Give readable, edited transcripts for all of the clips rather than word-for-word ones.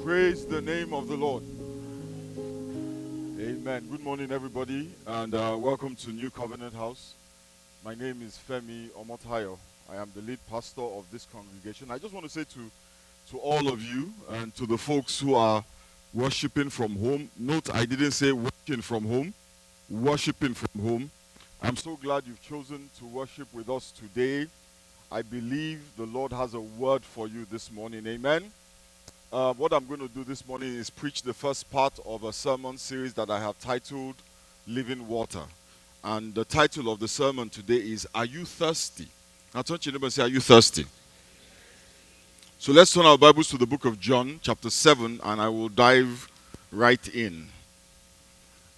Praise the name of the Lord. Amen. Good morning, everybody, and welcome to New Covenant House. My name is Femi Omotayo. I am the lead pastor of this congregation. I just want to say to all of you and to the folks who are worshiping from home. Note, I didn't say working from home, worshiping from home. I'm so glad you've chosen to worship with us today. I believe the Lord has a word for you this morning. Amen. What I'm going to do this morning is preach the first part of a sermon series that I have titled Living Water. And the title of the sermon today is, Are You Thirsty? Now turn to your neighbor and say, Are you thirsty? So let's turn our Bibles to the book of John, chapter 7, and I will dive right in.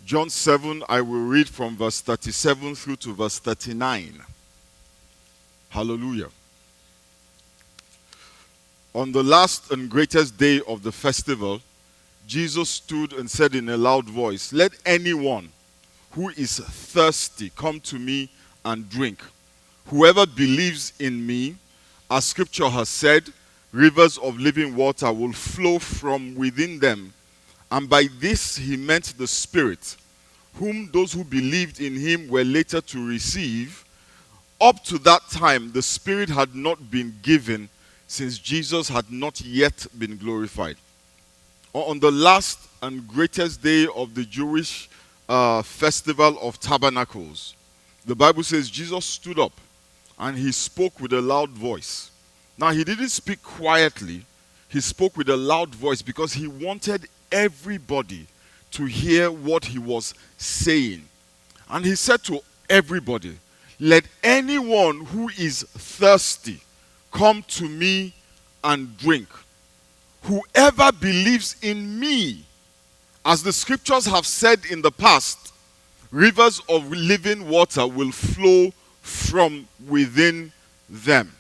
John 7, I will read from verse 37 through to verse 39. Hallelujah. On the last and greatest day of the festival, Jesus stood and said in a loud voice, Let anyone who is thirsty come to me and drink. Whoever believes in me, as scripture has said, rivers of living water will flow from within them. And by this he meant the Spirit, whom those who believed in him were later to receive. Up to that time, the Spirit had not been given, since Jesus had not yet been glorified. On the last and greatest day of the Jewish Festival of Tabernacles, the Bible says Jesus stood up and he spoke with a loud voice. Now, he didn't speak quietly. He spoke with a loud voice because he wanted everybody to hear what he was saying. And he said to everybody, Let anyone who is thirsty come to me and drink. Whoever believes in me, as the scriptures have said in the past, rivers of living water will flow from within them.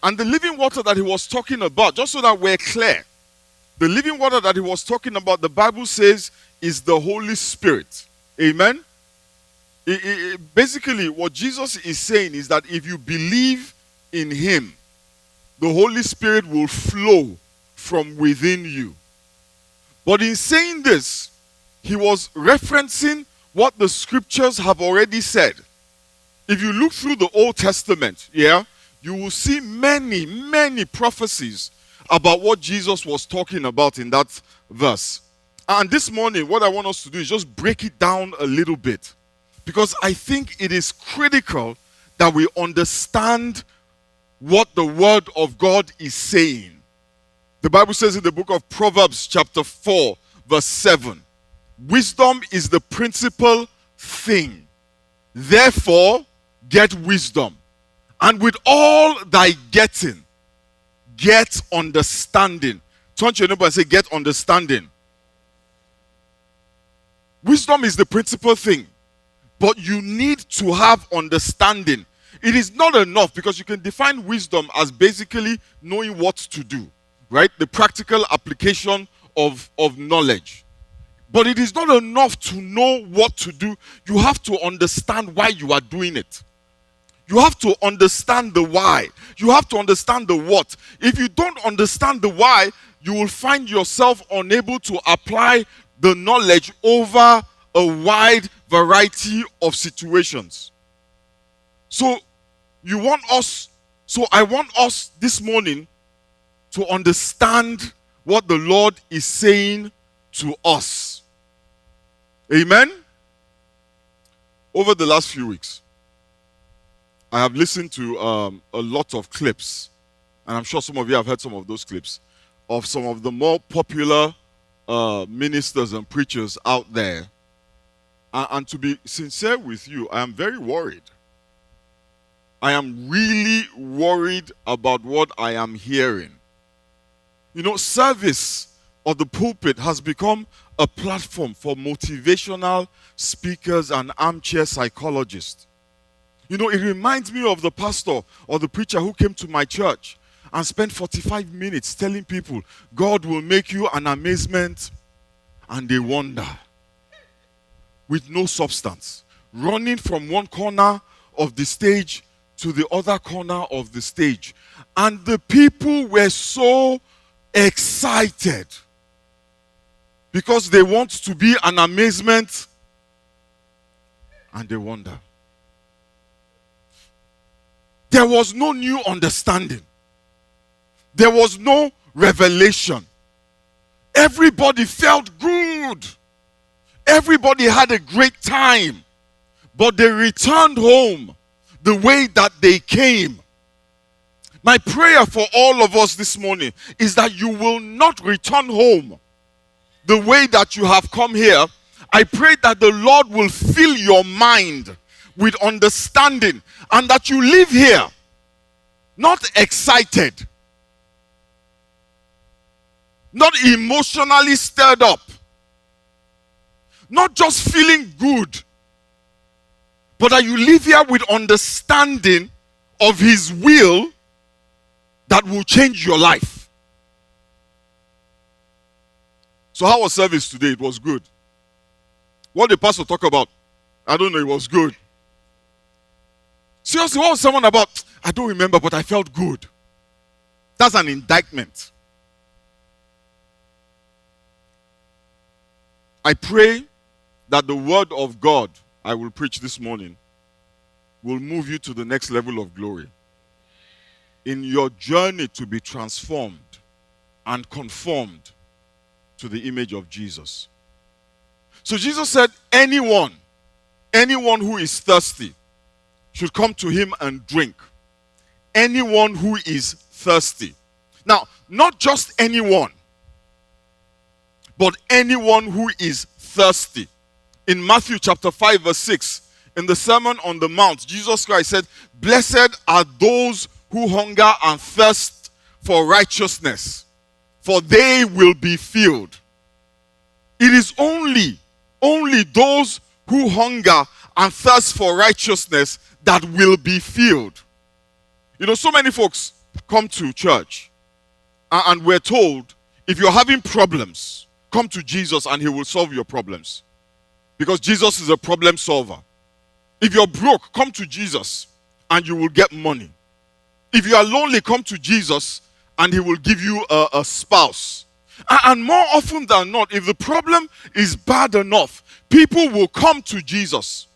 And the living water that he was talking about, just so that we're clear, the living water that he was talking about, the Bible says, is the Holy Spirit. Amen? Basically, what Jesus is saying is that if you believe in him, the Holy Spirit will flow from within you. But in saying this, he was referencing what the scriptures have already said. If you look through the Old Testament, you will see many prophecies about what Jesus was talking about in that verse. And this morning, what I want us to do is just break it down a little bit, because I think it is critical that we understand what the word of God is saying. The Bible says in the book of Proverbs chapter 4 verse 7, wisdom is the principal thing. Therefore, get wisdom. And with all thy getting, get understanding. Turn to your neighbor and say, get understanding. Wisdom is the principal thing, but you need to have understanding. It is not enough, because you can define wisdom as basically knowing what to do, right? The practical application of knowledge. But it is not enough to know what to do. You have to understand why you are doing it. You have to understand the why. You have to understand the what. If you don't understand the why, you will find yourself unable to apply the knowledge over a wide variety of situations. So I want us this morning to understand what the Lord is saying to us. Amen? Over the last few weeks, I have listened to a lot of clips, and I'm sure some of you have heard some of those clips, of some of the more popular ministers and preachers out there. And to be sincere with you, I am very worried. I am really worried about what I am hearing. You know, service of the pulpit has become a platform for motivational speakers and armchair psychologists. You know, it reminds me of the pastor or the preacher who came to my church and spent 45 minutes telling people, God will make you an amazement, and they wonder, with no substance, running from one corner of the stage to the other corner of the stage. And the people were so excited. because they want to be an amazement and they wonder. There was no new understanding. There was no revelation. Everybody felt good. Everybody had a great time. But they returned home the way that they came. My prayer for all of us this morning is that you will not return home the way that you have come here. I pray that the Lord will fill your mind with understanding and that you live here not excited, not emotionally stirred up, not just feeling good, but that you live here with understanding of His will that will change your life. So how was service today? It was good. What did the pastor talk about? I don't know, it was good. Seriously, what was someone about? I don't remember, but I felt good. That's an indictment. I pray that the word of God I will preach this morning will move you to the next level of glory. In your journey to be transformed and conformed to the image of Jesus. So Jesus said, anyone who is thirsty should come to Him and drink. Anyone who is thirsty. Now, not just anyone, but anyone who is thirsty. In Matthew chapter 5 verse 6, in the Sermon on the Mount, Jesus Christ said, blessed are those who hunger and thirst for righteousness, for they will be filled. It is only those who hunger and thirst for righteousness that will be filled. You know, so many folks come to church and we're told, if you're having problems, come to Jesus and He will solve your problems. Because Jesus is a problem solver. If you're broke, come to Jesus and you will get money. If you are lonely, come to Jesus and He will give you a spouse. And more often than not, if the problem is bad enough, people will come to Jesus.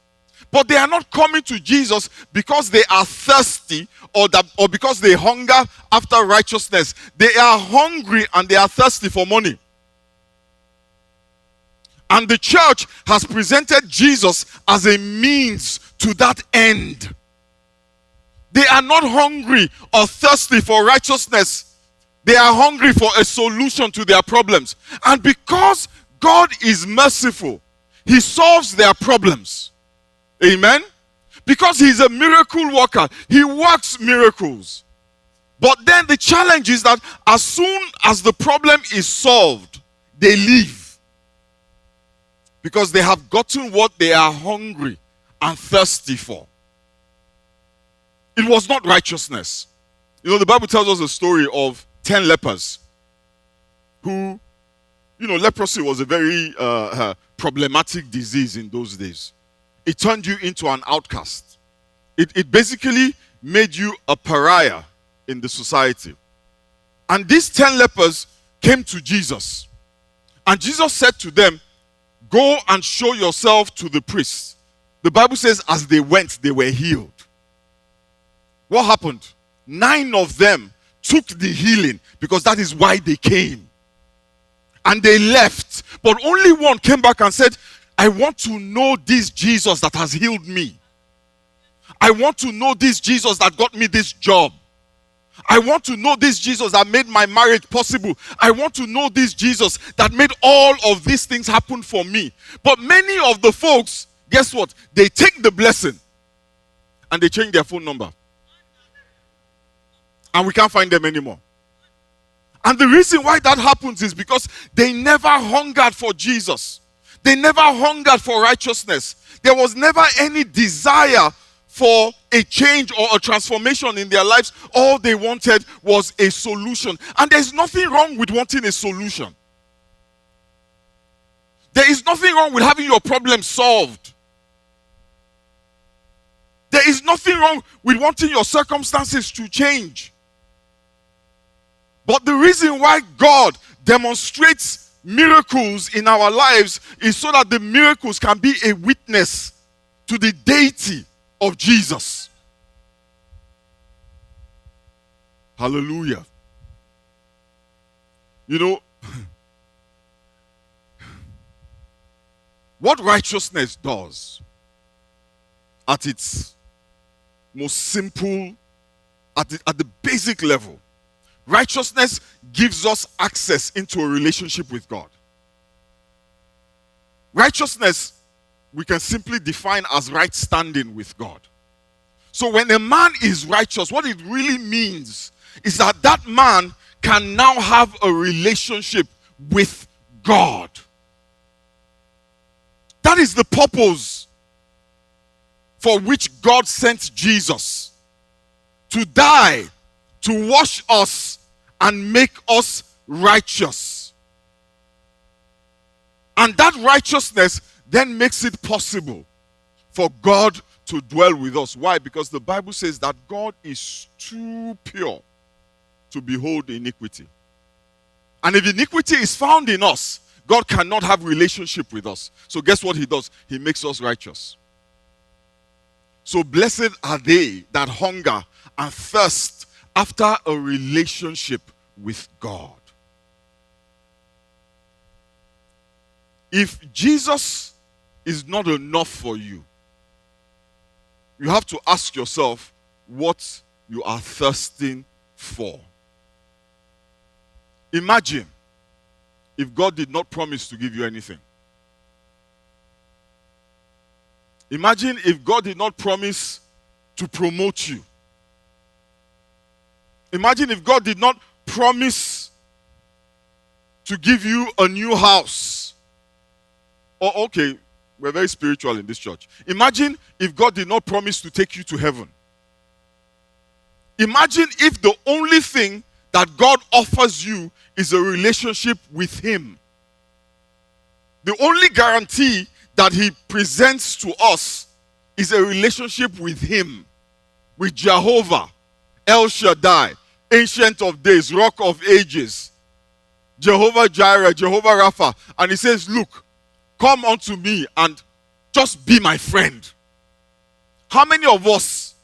But they are not coming to Jesus because they are thirsty or because they hunger after righteousness. They are hungry and they are thirsty for money. And the church has presented Jesus as a means to that end. They are not hungry or thirsty for righteousness. They are hungry for a solution to their problems. And because God is merciful, He solves their problems. Amen? Because He's a miracle worker. He works miracles. But then the challenge is that as soon as the problem is solved, they leave. Because they have gotten what they are hungry and thirsty for. It was not righteousness. You know, the Bible tells us a story of 10 lepers who, you know, leprosy was a very problematic disease in those days. It turned you into an outcast. It basically made you a pariah in the society. And these 10 lepers came to Jesus. And Jesus said to them, go and show yourself to the priests. The Bible says as they went, they were healed. What happened? 9 of them took the healing because that is why they came. And they left. But only one came back and said, I want to know this Jesus that has healed me. I want to know this Jesus that got me this job. I want to know this Jesus that made my marriage possible. I want to know this Jesus that made all of these things happen for me. But many of the folks, guess what? They take the blessing and they change their phone number. And we can't find them anymore. And the reason why that happens is because they never hungered for Jesus. They never hungered for righteousness. There was never any desire for a change or a transformation in their lives. All they wanted was a solution. And there's nothing wrong with wanting a solution. There is nothing wrong with having your problem solved. There is nothing wrong with wanting your circumstances to change. But the reason why God demonstrates miracles in our lives is so that the miracles can be a witness to the deity of Jesus. Hallelujah. You know, what righteousness does at its most simple, at the basic level, righteousness gives us access into a relationship with God. Righteousness, we can simply define as right standing with God. So when a man is righteous, what it really means is that that man can now have a relationship with God. That is the purpose for which God sent Jesus to die, to wash us and make us righteous. And that righteousness then makes it possible for God to dwell with us. Why? Because the Bible says that God is too pure to behold iniquity. And if iniquity is found in us, God cannot have relationship with us. So guess what he does? He makes us righteous. So blessed are they that hunger and thirst after a relationship with God. If Jesus is not enough for you, you have to ask yourself what you are thirsting for. Imagine if God did not promise to give you anything. Imagine if God did not promise to promote you. Imagine if God did not promise to give you a new house. Oh, okay, we're very spiritual in this church. Imagine if God did not promise to take you to heaven. Imagine if the only thing that God offers you is a relationship with Him. The only guarantee that He presents to us is a relationship with Him, with Jehovah, El Shaddai, Ancient of Days, Rock of Ages, Jehovah Jireh, Jehovah Rapha. And He says, look, come unto me and just be my friend. How many of us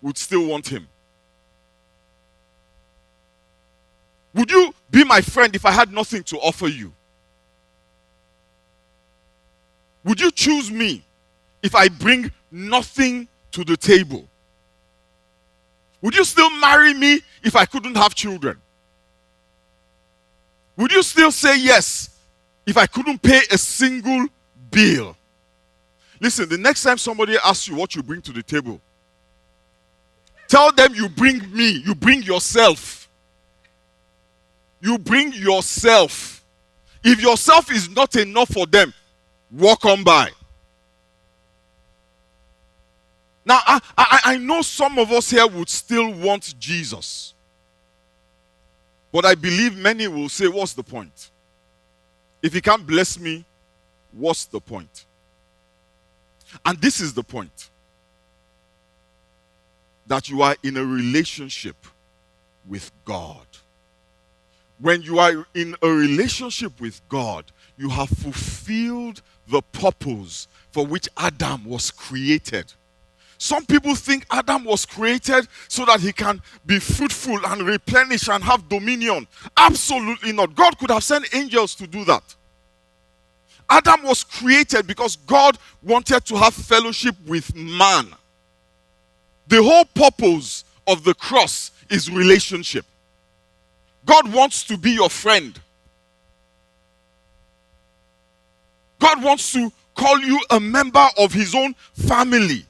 would still want Him? Would you be my friend if I had nothing to offer you? Would you choose me if I bring nothing to the table? Would you still marry me if I couldn't have children? Would you still say yes if I couldn't pay a single bill? Listen, the next time somebody asks you what you bring to the table, tell them you bring me, you bring yourself. You bring yourself. If yourself is not enough for them, walk on by. Now, I know some of us here would still want Jesus. But I believe many will say, what's the point? If He can't bless me, what's the point? And this is the point. That you are in a relationship with God. When you are in a relationship with God, you have fulfilled the purpose for which Adam was created. Some people think Adam was created so that he can be fruitful and replenish and have dominion. Absolutely not. God could have sent angels to do that. Adam was created because God wanted to have fellowship with man. The whole purpose of the cross is relationship. God wants to be your friend. God wants to call you a member of His own family.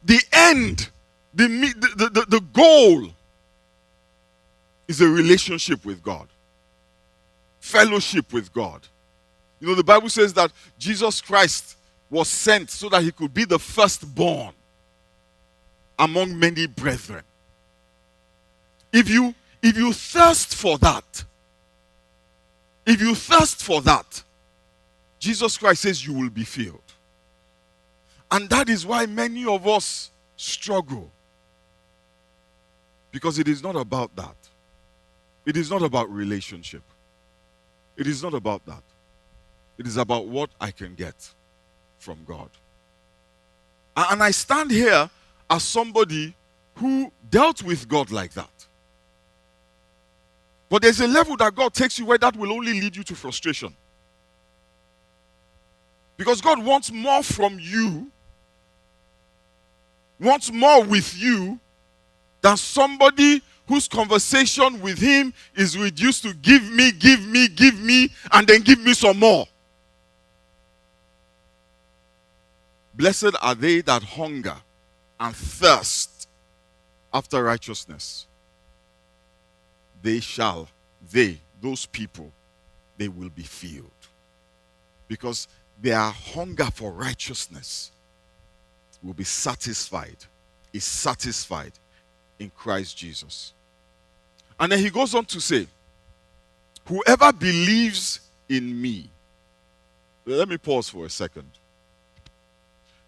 The end, the goal is a relationship with God. Fellowship with God. You know, the Bible says that Jesus Christ was sent so that He could be the firstborn among many brethren. If you thirst for that, Jesus Christ says you will be filled. And that is why many of us struggle. Because it is not about that. It is not about relationship. It is not about that. It is about what I can get from God. And I stand here as somebody who dealt with God like that. But there's a level that God takes you where that will only lead you to frustration. Because God wants more from you, wants more with you, than somebody whose conversation with him is reduced to give me, and then give me some more. Blessed are they that hunger and thirst after righteousness. Those people, they will be filled. Because their hunger for righteousness will be satisfied, is satisfied in Christ Jesus. And then he goes on to say, whoever believes in me. Let me pause for a second.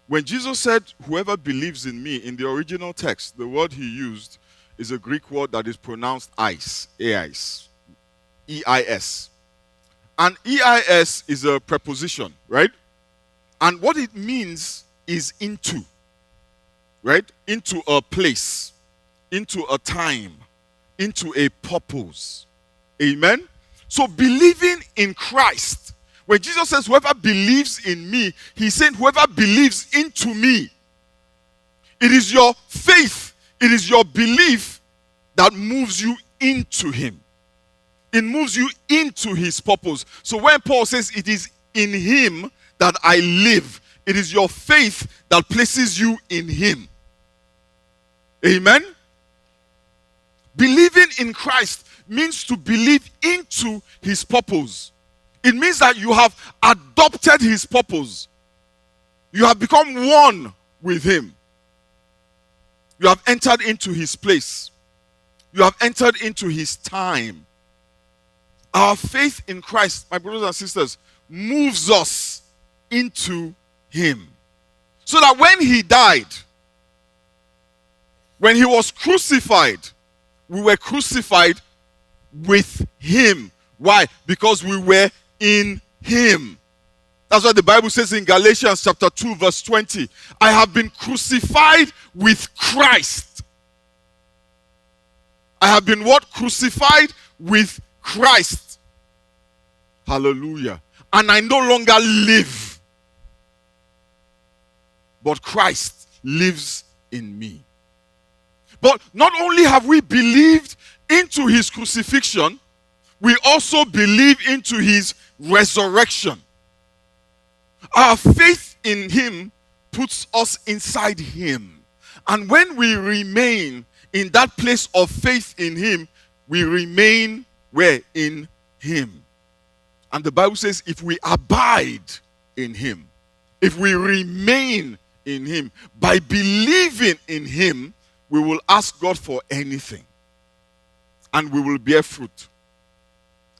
When Jesus said, whoever believes in me, in the original text, the word he used is a Greek word that is pronounced eis, eis, E-I-S. And E-I-S is a preposition, right? And what it means is into, right? Into a place, into a time, into a purpose. Amen? So believing in Christ, when Jesus says, whoever believes in me, he's saying, whoever believes into me. It is your faith, it is your belief that moves you into him. It moves you into his purpose. So when Paul says, it is in him that I live, it is your faith that places you in him. Amen? Believing in Christ means to believe into his purpose. It means that you have adopted his purpose. You have become one with him. You have entered into his place. You have entered into his time. Our faith in Christ, my brothers and sisters, moves us into him. So that when he died, when he was crucified, we were crucified with him. Why? Because we were in him. That's what the Bible says in Galatians chapter 2 verse 20. I have been crucified with Christ. I have been what? Crucified with Christ. Hallelujah. And I no longer live, but Christ lives in me. But not only have we believed into his crucifixion, we also believe into his resurrection. Our faith in him puts us inside him. And when we remain in that place of faith in him, we remain where? In him. And the Bible says if we abide in him, if we remain in him, by believing in him, we will ask God for anything. And we will bear fruit.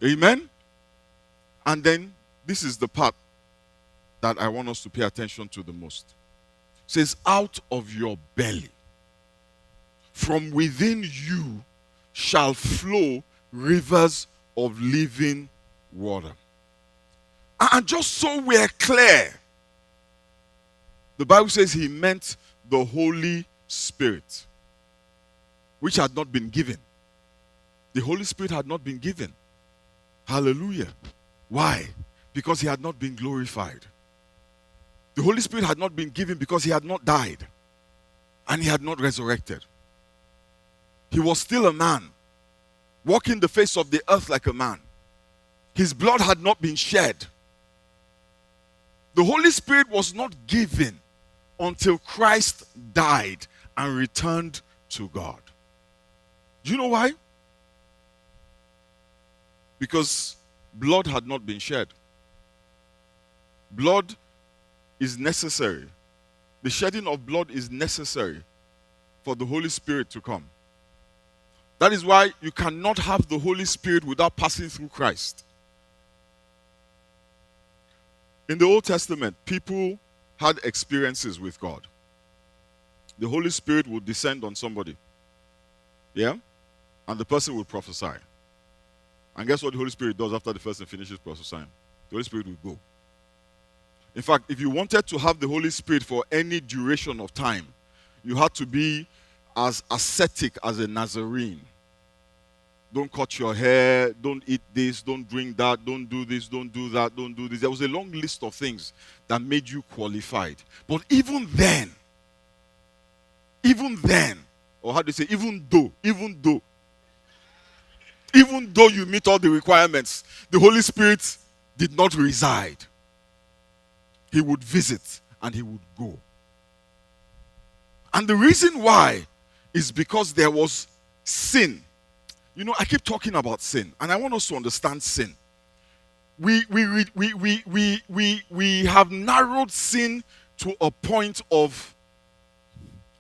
Amen? And then, this is the part that I want us to pay attention to the most. It says, out of your belly, from within you, shall flow rivers of living water. And just so we're clear, the Bible says he meant the Holy Spirit, which had not been given. The Holy Spirit had not been given. Hallelujah. Why? Because he had not been glorified. The Holy Spirit had not been given because he had not died and he had not resurrected. He was still a man, walking the face of the earth like a man. His blood had not been shed. The Holy Spirit was not given until Christ died and returned to God. Do you know why? Because blood had not been shed. Blood is necessary. The shedding of blood is necessary for the Holy Spirit to come. That is why you cannot have the Holy Spirit without passing through Christ. In the Old Testament, people had experiences with God. The Holy Spirit would descend on somebody. Yeah? And the person would prophesy. And guess what the Holy Spirit does after the person finishes prophesying? The Holy Spirit will go. In fact, if you wanted to have the Holy Spirit for any duration of time, you had to be as ascetic as a Nazarene. Don't cut your hair, don't eat this, don't drink that, don't do this, don't do that, don't do this. There was a long list of things that made you qualified. But even then, or how do you say, even though you meet all the requirements, the Holy Spirit did not reside. He would visit and he would go. And the reason why is because there was sin. You know, I keep talking about sin, and I want us to understand sin. We have narrowed sin to a point of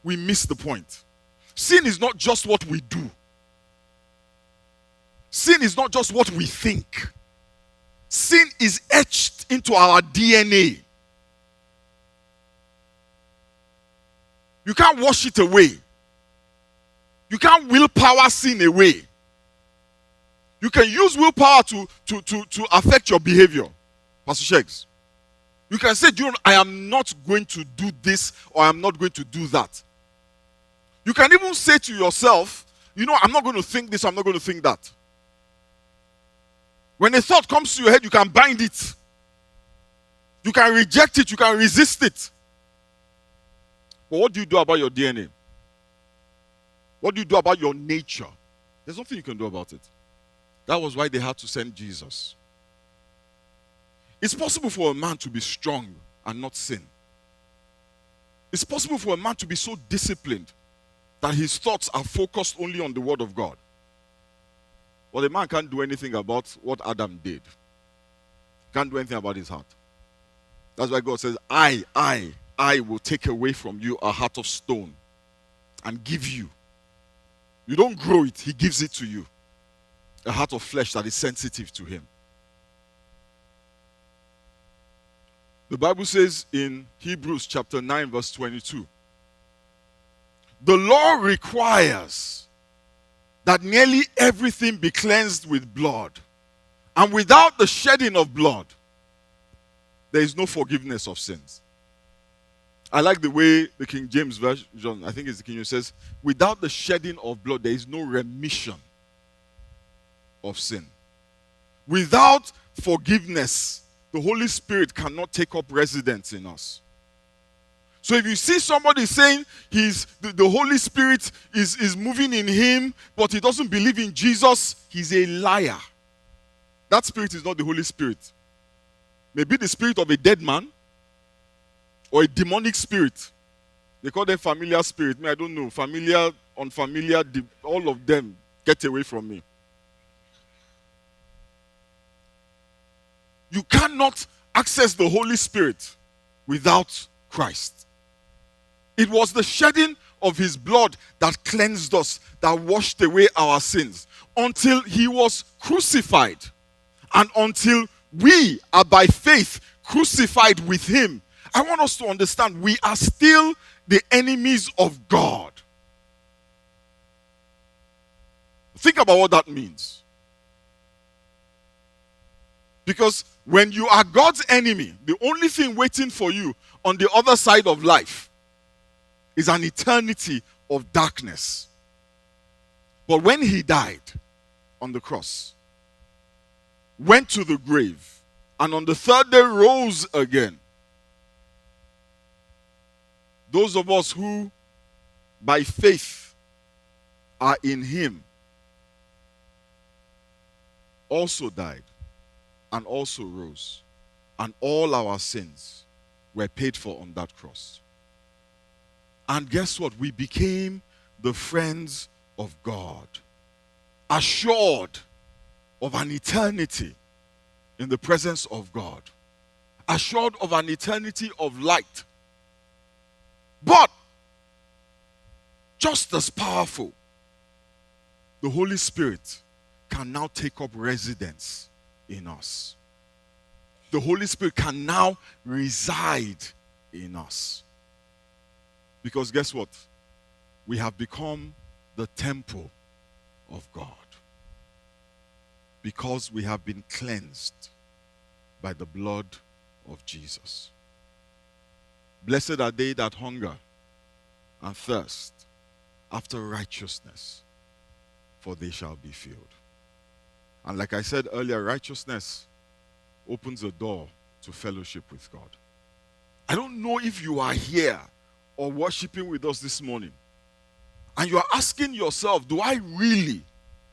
we miss the point. Sin is not just what we do. Sin is not just what we think. Sin is etched into our DNA. You can't wash it away. You can't willpower sin away. You can use willpower to affect your behavior. Pastor Shakes. You can say, I am not going to do this or I am not going to do that. You can even say to yourself, I'm not going to think this, I'm not going to think that. When a thought comes to your head, you can bind it. You can reject it, you can resist it. But what do you do about your DNA? What do you do about your nature? There's nothing you can do about it. That was why they had to send Jesus. It's possible for a man to be strong and not sin. It's possible for a man to be so disciplined that his thoughts are focused only on the word of God. But a man can't do anything about what Adam did. Can't do anything about his heart. That's why God says, I will take away from you a heart of stone and give you. You don't grow it, he gives it to you. A heart of flesh that is sensitive to him. The Bible says in Hebrews chapter 9 verse 22, the law requires that nearly everything be cleansed with blood. And without the shedding of blood, there is no forgiveness of sins. I like the way the King James Version, I think it's the King James, says, without the shedding of blood, there is no remission of sin. Without forgiveness, the Holy Spirit cannot take up residence in us. So if you see somebody saying the Holy Spirit is moving in him, but he doesn't believe in Jesus, he's a liar. That spirit is not the Holy Spirit. Maybe the spirit of a dead man or a demonic spirit. They call them familiar spirit. I don't know. Familiar, unfamiliar, all of them, get away from me. You cannot access the Holy Spirit without Christ. It was the shedding of his blood that cleansed us, that washed away our sins, until he was crucified, and until we are by faith crucified with him. I want us to understand we are still the enemies of God. Think about what that means. Because when you are God's enemy, the only thing waiting for you on the other side of life is an eternity of darkness. But when he died on the cross, went to the grave, and on the third day rose again, those of us who by faith are in him also died and also rose, and all our sins were paid for on that cross. And guess what? We became the friends of God, assured of an eternity in the presence of God, assured of an eternity of light. But just as powerful, the Holy Spirit can now take up residence in us. The Holy Spirit can now reside in us. Because guess what? We have become the temple of God. because we have been cleansed by the blood of Jesus. Blessed are they that hunger and thirst after righteousness, for they shall be filled. And like I said earlier, righteousness opens a door to fellowship with God. I don't know if you are here or worshiping with us this morning, and you are asking yourself, do I really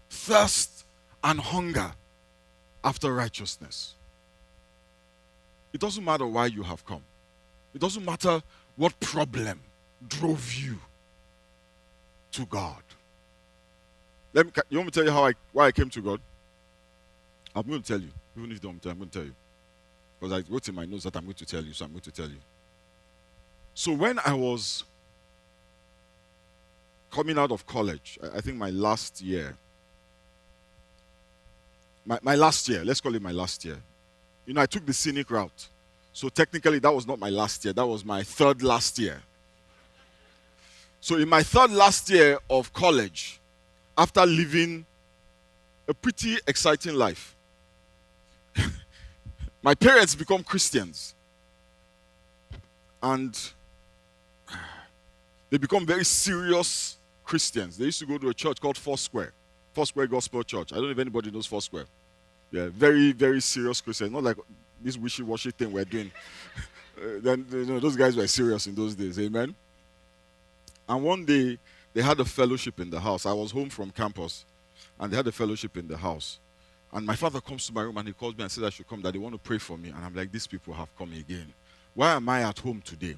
thirst and hunger after righteousness? It doesn't matter why you have come. It doesn't matter what problem drove you to God. You want me to tell you why I came to God? I'm going to tell you. Even if you don't want me to, I'm going to tell you. Because I wrote in my notes that I'm going to tell you, so I'm going to tell you. So when I was coming out of college, I think my last year, my last year, let's call it my last year. You know, I took the scenic route. So technically, that was not my last year. That was my third last year. So in my third last year of college, after living a pretty exciting life, my parents become Christians. And they become very serious Christians. They used to go to a church called Foursquare Gospel Church. I don't know if anybody knows Foursquare. Yeah, very, very serious Christians. Not like this wishy-washy thing we're doing. Then those guys were serious in those days. Amen. And one day, they had a fellowship in the house. I was home from campus, and they had a fellowship in the house. And my father comes to my room, and he called me and said I should come, that they want to pray for me. And I'm like, these people have come again. Why am I at home today?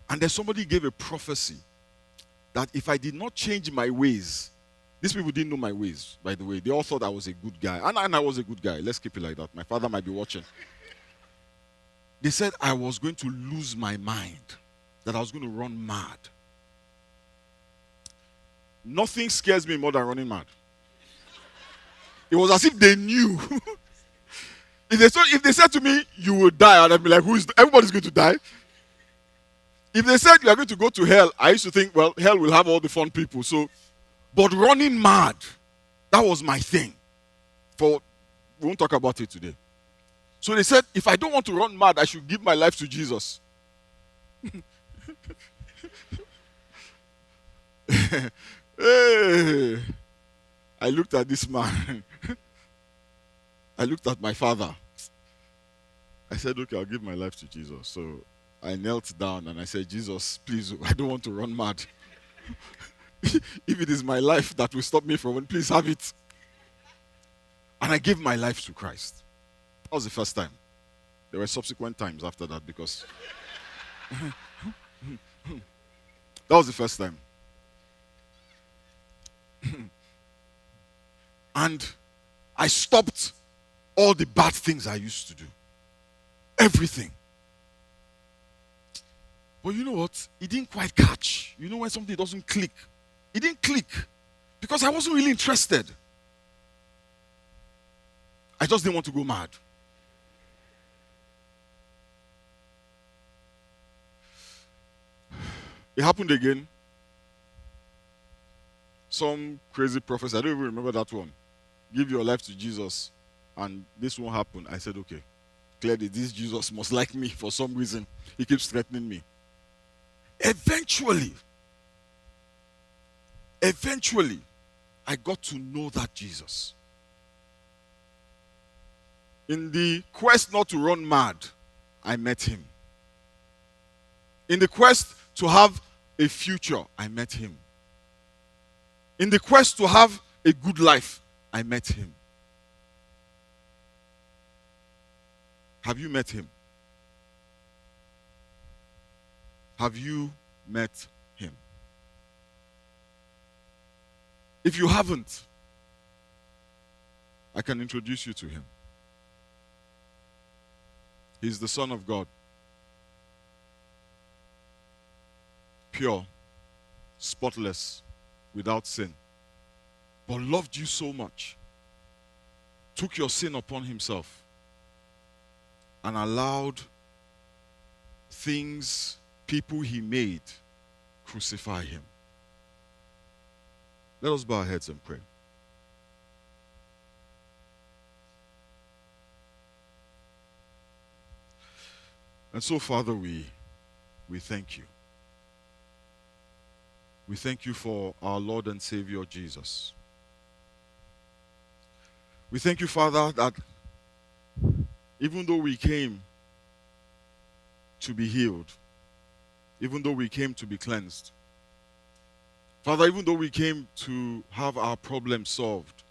And then somebody gave a prophecy that if I did not change my ways, these people didn't know my ways, by the way. They all thought I was a good guy. And I was a good guy. Let's keep it like that. My father might be watching. They said I was going to lose my mind, that I was going to run mad. Nothing scares me more than running mad. It was as if they knew. If they said to me, you will die, I'd be like, everybody's going to die. If they said you are going to go to hell, I used to think, well, hell will have all the fun people. But running mad, that was my thing. We won't talk about it today. So they said, if I don't want to run mad, I should give my life to Jesus. Hey, I looked at this man. I looked at my father. I said, okay, I'll give my life to Jesus. So I knelt down and I said, Jesus, please, I don't want to run mad. If it is my life that will stop me from it, please have it. And I gave my life to Christ. That was the first time. There were subsequent times after that because that was the first time. And I stopped all the bad things I used to do. Everything. But you know what? It didn't quite catch. You know when something doesn't click? It didn't click because I wasn't really interested. I just didn't want to go mad. It happened again. Some crazy prophecy, I don't even remember that one. Give your life to Jesus and this won't happen. I said, okay, clearly this Jesus must like me for some reason. He keeps threatening me. Eventually, I got to know that Jesus. In the quest not to run mad, I met him. In the quest to have a future, I met him. In the quest to have a good life, I met him. Have you met him? Have you met him? If you haven't, I can introduce you to him. He's the Son of God. Pure, spotless, without sin. But loved you so much. Took your sin upon himself. And allowed things, people he made, crucify him. Let us bow our heads and pray. And so, Father, we thank you. We thank you for our Lord and Savior Jesus. We thank you, Father, that even though we came to be healed, even though we came to be cleansed, Father, even though we came to have our problem solved,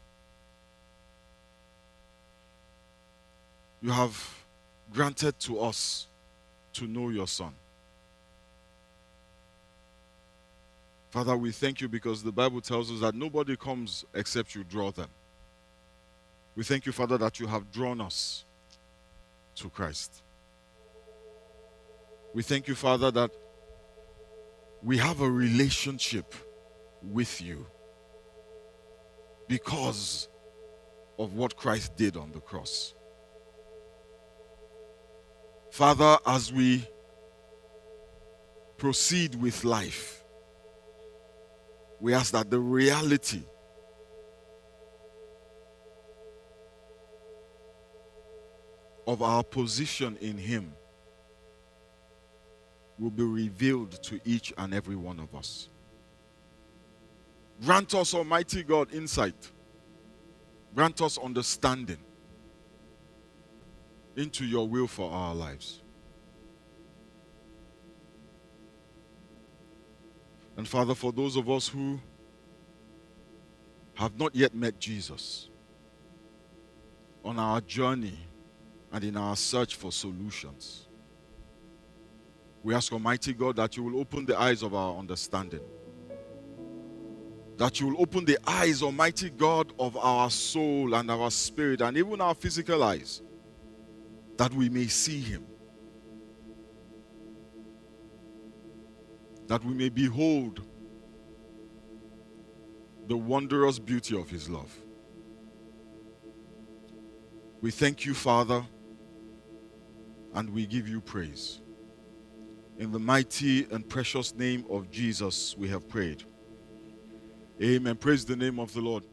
you have granted to us to know your Son. Father, we thank you because the Bible tells us that nobody comes except you draw them. We thank you, Father, that you have drawn us to Christ. We thank you, Father, that we have a relationship with you because of what Christ did on the cross. Father, as we proceed with life, we ask that the reality of our position in Him will be revealed to each and every one of us. Grant us, Almighty God, insight. Grant us understanding into your will for our lives. And Father, for those of us who have not yet met Jesus, on our journey and in our search for solutions, we ask, Almighty God, that you will open the eyes of our understanding. That you will open the eyes, Almighty God, of our soul and our spirit and even our physical eyes, that we may see Him. That we may behold the wondrous beauty of His love. We thank you, Father, and we give you praise. In the mighty and precious name of Jesus, we have prayed. Amen. Praise the name of the Lord.